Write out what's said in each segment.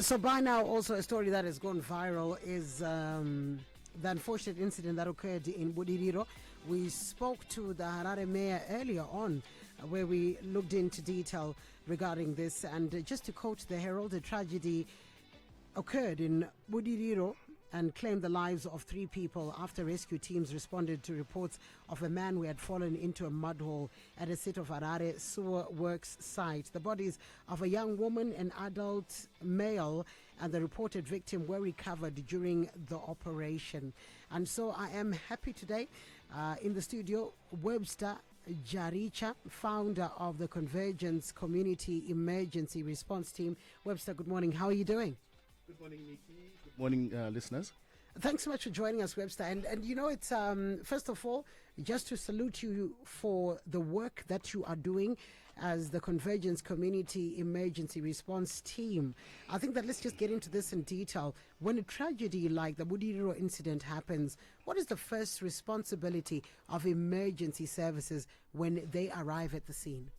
So by now, also a story that has gone viral is the unfortunate incident that occurred in Budiro. We spoke to the Harare mayor earlier on, where we looked into detail regarding this. And just to quote the Herald, a tragedy occurred in Budiro and claimed the lives of 3 people after rescue teams responded to reports of a man who had fallen into a mud hole at a City of Harare sewer works site. The bodies of a young woman, an adult male, and the reported victim were recovered during the operation. And so I am happy today in the studio, Webster Jaricha, founder of the Convergence Community Emergency Response Team. Webster, good morning. How are you doing? Good morning, Nikki. Good morning, listeners. Thanks so much for joining us, Webster. And you know, it's first of all, just to salute you for the work that you are doing as the Convergence Community Emergency Response Team. I think that let's just get into this in detail. When a tragedy like the Budiro incident happens, what is the first responsibility of emergency services when they arrive at the scene?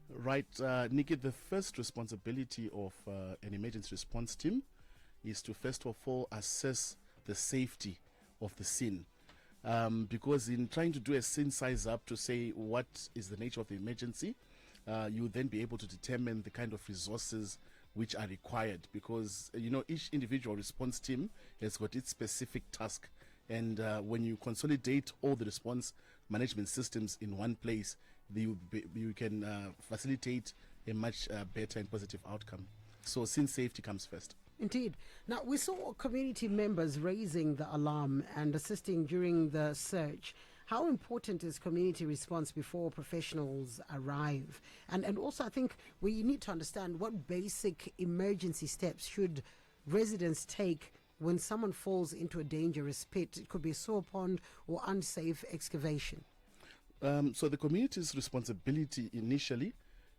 Right, Nikki, the first responsibility of an emergency response team is to first of all assess the safety of the scene. Because in trying to do a scene size up to say what is the nature of the emergency, you will then be able to determine the kind of resources which are required, because each individual response team has got its specific task. And when you consolidate all the response management systems in one place, you can facilitate a much better and positive outcome. So scene safety comes first. Indeed. Now, we saw community members raising the alarm and assisting during the search. How important is community response before professionals arrive? And also, I think we need to understand what basic emergency steps should residents take when someone falls into a dangerous pit. It could be a sewer pond or unsafe excavation. So the community's responsibility initially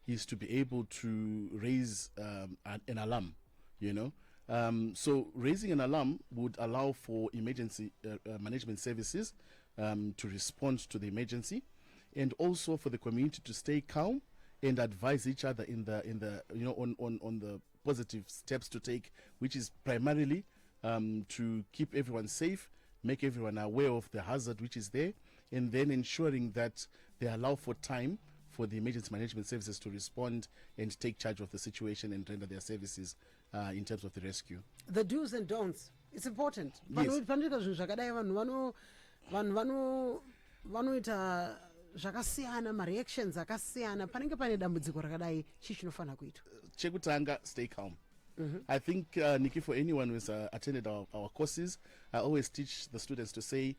is to be able to raise an alarm, So raising an alarm would allow for emergency management services to respond to the emergency, and also for the community to stay calm and advise each other on the positive steps to take, which is primarily to keep everyone safe, make everyone aware of the hazard which is there, and then ensuring that they allow for time for the emergency management services to respond and take charge of the situation and render their services in terms of the rescue. The do's and don'ts. It's important. Yes. Zvakasiyana mareactions akasiyana panenge pane dambudziko rakadai chinofanira kuitwa. Chekutanga, stay calm. I think, Nikki, for anyone who's attended our courses, I always teach the students to say,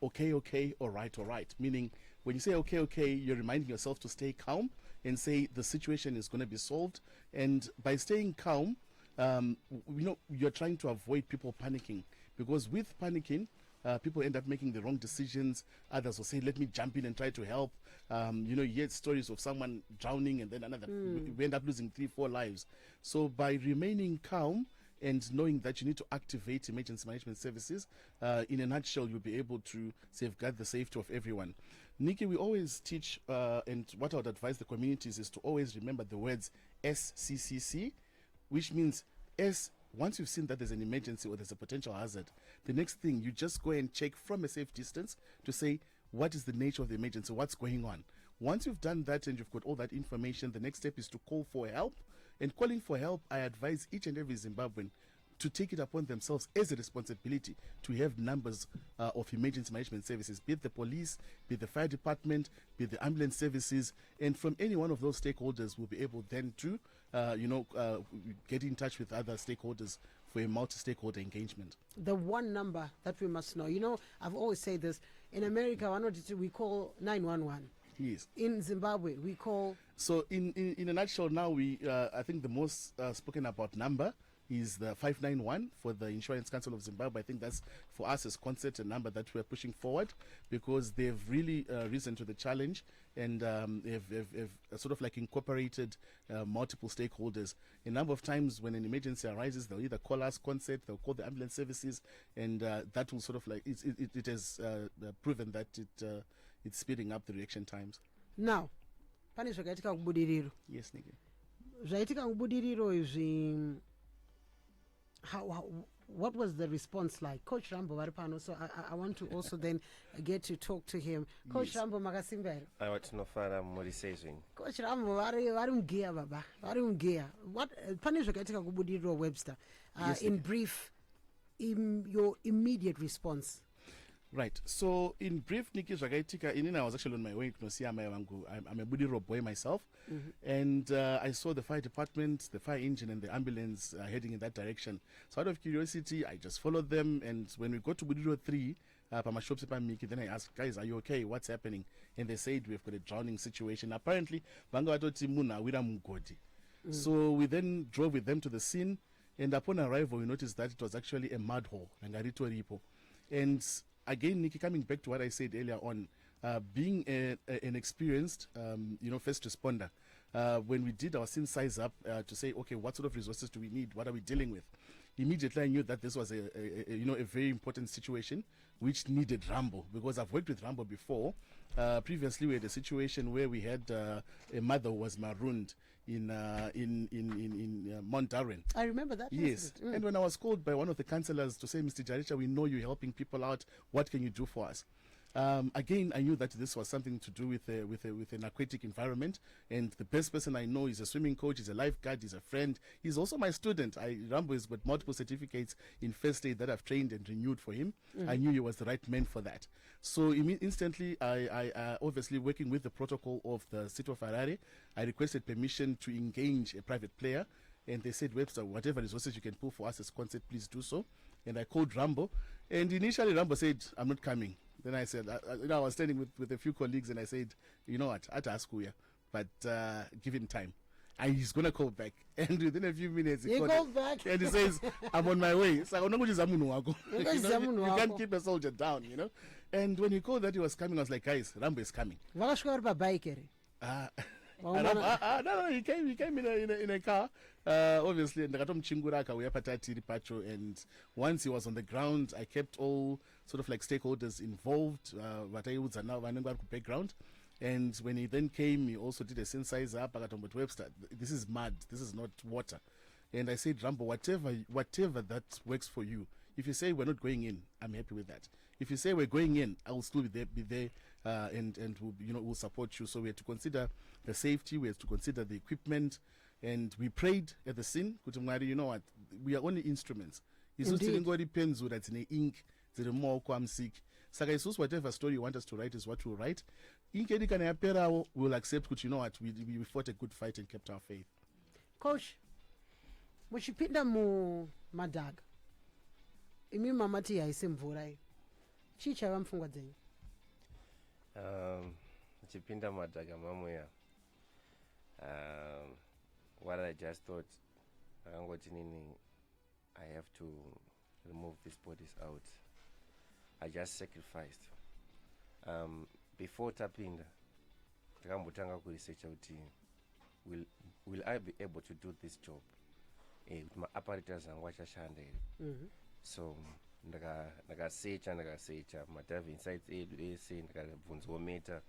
okay, all right. Meaning, when you say okay, you're reminding yourself to stay calm and say the situation is going to be solved. And by staying calm, you're trying to avoid people panicking. Because with panicking, people end up making the wrong decisions. Others will say, let me jump in and try to help. You hear stories of someone drowning and then another, we end up losing 3-4 lives. So by remaining calm and knowing that you need to activate emergency management services, in a nutshell, you'll be able to safeguard the safety of everyone. Nikki, we always teach, and what I would advise the communities is to always remember the words SCCC, which means once you've seen that there's an emergency or there's a potential hazard, the next thing, you just go and check from a safe distance to say, what is the nature of the emergency? What's going on? Once you've done that and you've got all that information, the next step is to call for help. And calling for help, I advise each and every Zimbabwean to take it upon themselves as a responsibility to have numbers of emergency management services, be it the police, be it the fire department, be it the ambulance services, and from any one of those stakeholders we'll be able then to get in touch with other stakeholders for a multi-stakeholder engagement. The one number that we must know, I've always said this, in America we call 911. Yes. In Zimbabwe we call... So in a nutshell now, I think the most spoken about number is the 591 for the Insurance Council of Zimbabwe. I think that's, for us as Concert, a number that we're pushing forward, because they've really risen to the challenge and have sort of like incorporated multiple stakeholders. A number of times when an emergency arises, they'll either call us Concert, they'll call the ambulance services, and that will sort of like, it has proven that it's speeding up the reaction times. Now, pane zvakaitika kubudiriro. Yes, Nikki. Zvaitika kubudiriro izvi what was the response like? Coach Rambo varipano, so I want to also then get to talk to him. Coach Rambo makasimbere. I want to know fara morisation. Coach Rambo vari ungear baba, vari ungear. What pane zvakaita Kubudiro Webster? In brief, your immediate response. Right. So in brief, Nikki Zvakaitika, I was actually on my way to see I'm a Budiro boy myself. And I saw the fire department, the fire engine and the ambulance heading in that direction. So out of curiosity, I just followed them. And when we got to Budiro 3, then I asked, guys, are you okay? What's happening? And they said, we've got a drowning situation. Apparently, so we then drove with them to the scene. And upon arrival, we noticed that it was actually a mud hole. And again, Nikki, coming back to what I said earlier on, being an experienced, first responder, when we did our scene size up to say, okay, what sort of resources do we need? What are we dealing with? Immediately, I knew that this was a very important situation which needed Rambo, because I've worked with Rambo before. Previously, we had a situation where we had a mother who was marooned in Mount Darren. I remember that. Yes. And when I was called by one of the councillors to say, Mr. Jaricha, we know you're helping people out. What can you do for us? Again, I knew that this was something to do with an aquatic environment, and the best person I know is a swimming coach, he's a lifeguard, he's a friend, he's also my student. Rambo has got multiple certificates in first aid that I've trained and renewed for him. I knew he was the right man for that. So instantly, I obviously working with the protocol of the city of Harare, I requested permission to engage a private player, and they said, Webster, whatever resources you can pull for us as concept, please do so. And I called Rambo, and initially Rambo said, I'm not coming. Then I said, I was standing with a few colleagues, and I said, you know what, I'd ask Kuya, but give him time. And he's going to call back. And within a few minutes, he called back. And he says, I'm on my way. So you can't keep a soldier down, And when he called that he was coming, I was like, guys, Rambo is coming. No, he came in a car, obviously, and once he was on the ground, I kept all sort of like stakeholders involved, background. And when he then came, he also did a synthesizer up at Webster. This is mud, this is not water. And I said, Rambo, whatever that works for you. If you say we're not going in, I'm happy with that. If you say we're going in, I will still be there, and we'll support you. So we have to consider the safety, we have to consider the equipment, and we prayed at the scene. You know what? We are only instruments. It's just depends on that in ink, the more I'm sick. So whatever story you want us to write is what we'll write. We'll accept, you know what? We fought a good fight and kept our faith. Coach, muchipinda Mumadhaga. Imi mamati ya isimvurai. Chicha wa mfungwa zenyu. Chipinda Mumadhaga mamuya. What I just thought, I have to remove these bodies out. I just sacrificed. Before tapinda, takambotanga kuresearcha kuti will I be able to do this job? With my apparatus and watch a So ndakasecha madiving sites edu ese ndakabvunzometa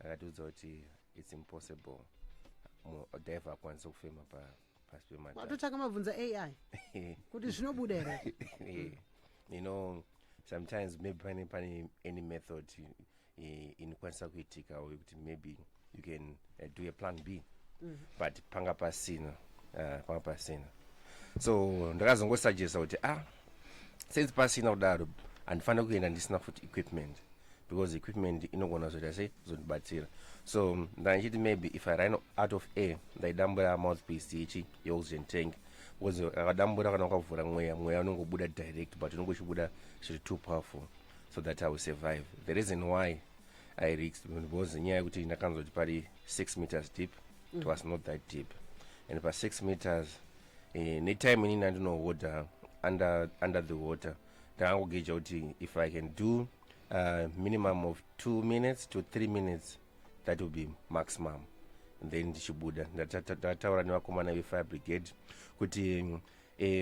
akatiudza kuti it's impossible diver akwanisa kufema pasi pemadhaga. Watotaka mabvunza AI kuti zvinobuda here. Sometimes maybe pani any method inokwanisa kuitika kuti maybe you can do a plan B, but panga pasina. So ndakazongosuggesta kuti since pasina kudaro andifanira kuenda ndisina futi equipment, because equipment inogona zotibatsira. So ndachiti maybe if I run out of air ndaidambura mouthpiece ichi yeoxygen tank, because akadambura kana ukavhura mweya unongobuda direct, but unongochibuda chiri too powerful, so that I will survive. The reason why I risked was nyaya yekuti ndakanzwa kuti pari 6 meters deep. It was not that deep, and per 6 meters netime inini andinohoda under the water, ndangogeja kuti if I can do minimum of 2 minutes to 3 minutes, that will be maximum. And then ndichibuda ndataura nevakomana ve-fire brigade kuti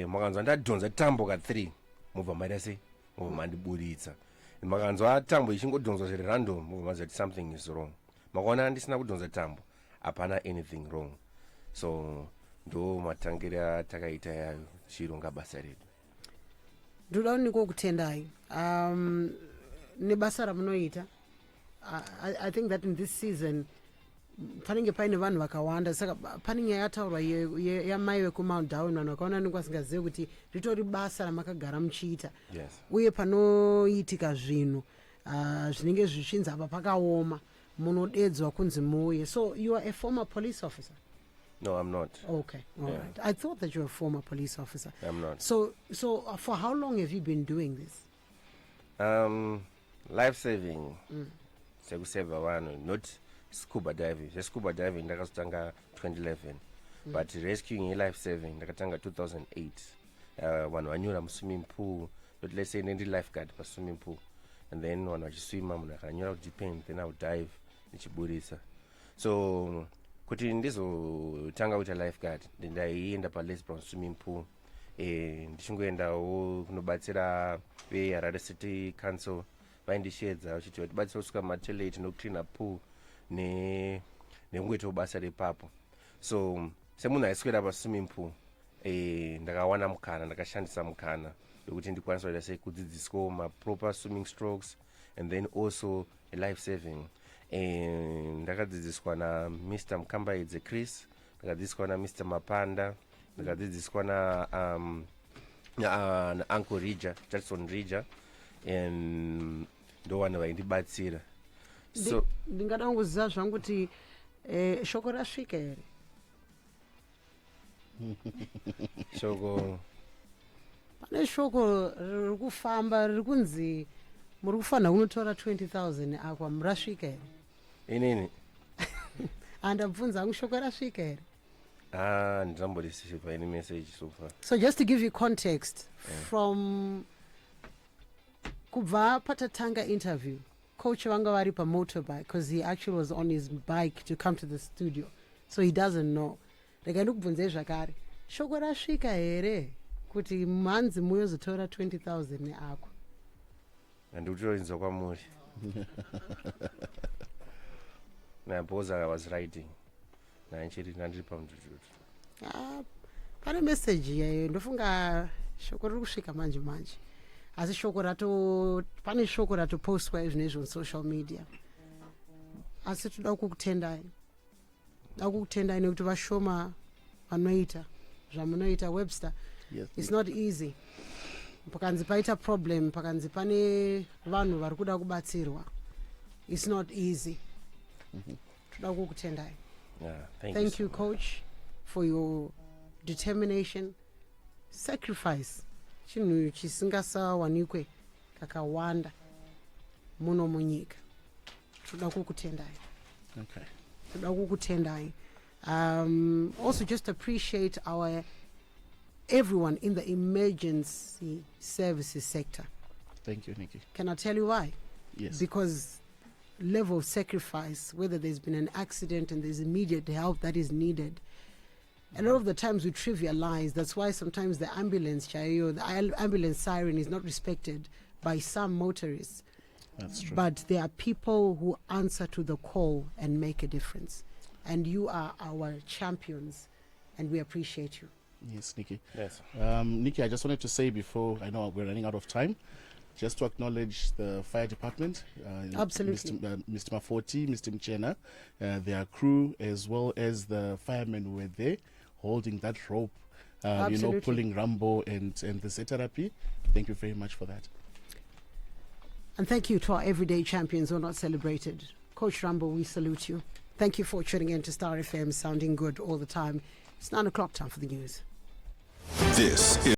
makanzwa ndadhonza tambo ka3 mubva maita mubva mandibuditsa. Makanzwa tambo ichingodhonzwa zviri random mubva maziva kuti something is wrong. Makaona ndisina kudhonza tambo, hapana anything wrong. So ndo matangiro atakaita yayo chironga basa redu. Ndoda kutendai nebasa ramunoita. I think that in this season panenge paine vanhu vakawanda saka panenge yataurwa yamai vekumount down vanhu vakaona nenge vasingazivi kuti ritori basa ramakagara muchiita. Yes. Uye panoitika zvinhu zvinenge zvichinzi apa pakaoma munodedzwa kunzi muuye. So you are a former police officer? No, I'm not. Okay, all right. I thought that you were a former police officer. I'm not. So for how long have you been doing this? Life saving. Sekuseva vanhu, not scuba diving. Scuba diving ndakatanga 2011. But rescuing life saving ndakatanga 2008. Vanhu vanyura swimming pool, but let's say ndi lifeguard pa swimming pool. And then vanhu vachiswima munhu akanyura kudepend, then I would dive nichibuditsa. So kuti ndizotanga kuita lifeguard ndaienda paLesbron swimming pool ndichingoendawo kunobatsira veHarare City Council vaindishedza vachiti vatibatsira kusuka matoilet nocleana pool nekungoitawo basa repapo. So semunhu aiswera paswimming pool ndakawana mukana, ndakashandisa mukana wekuti ndikwanisa kuita sei kudzidziswa maproper swimming strokes and then also life saving. Ndakadzidziswa na Mr. Mukambaidze Chris, ndakadzidziswa na Mr. Mapanda, ndakadzidziswa na Uncle Rija, Jackson Rija, and ndo vanhu vaindibatsira. So ndingada kuziva zvangu kuti shoko rasvika here. Shoko pane shoko riri kufamba riri kunzi muri kufanira kunotora 20,000 akwa murasvika here. inini Andabvunza hangu shoko rasvika here. ndinamborisiva ini message so far. So just to give you context, from kubva patatanga interview, coach vanga vari pa motorbike because he actually was on his bike to come to the studio, so he doesn't know. Ndikaenda kubvunzei zvakare, shoko rasvika here kuti manzi muyozotora 20,000 neako. Handikutoinzwa kwamuri. Because I was writing. Ndiri pamutututu. Pane message yayo ndofunga shoko riri kusvika manje manje. Asi shoko pane shoko ratopostwa izvinezvi on social media. Asi toda kukutendai. Toda kukutendai nekuti vashoma vanoita zvamunoita Webster. Yes. It's not easy. Pakanzi paita problem, pakanzi pane vanhu vari kuda kubatsirwa. It's not easy. Toda kukutendai. Thank you, coach, for your determination, sacrifice. Chinhu chisingasawanikwe kakawanda muno munyika. Toda kukutendai. Okay. Toda kukutendai. Also just appreciate everyone in the emergency services sector. Thank you, Nikki. Can I tell you why? Yes. Because level of sacrifice, whether there's been an accident and there's immediate help that is needed, a lot of the times we trivialize. That's why sometimes the ambulance siren is not respected by some motorists. That's true. But there are people who answer to the call and make a difference. And you are our champions, and we appreciate you. Yes, Nikki. Yes. Nikki, I just wanted to say before, I know we're running out of time, just to acknowledge the fire department. Absolutely. Mr. Mafoti, Mr. Mchena, their crew, as well as the firemen who were there holding that rope, pulling Rambo and the therapy. Thank you very much for that. And thank you to our everyday champions who are not celebrated. Coach Rambo, we salute you. Thank you for tuning in to Star FM, sounding good all the time. It's 9 o'clock time for the news. This is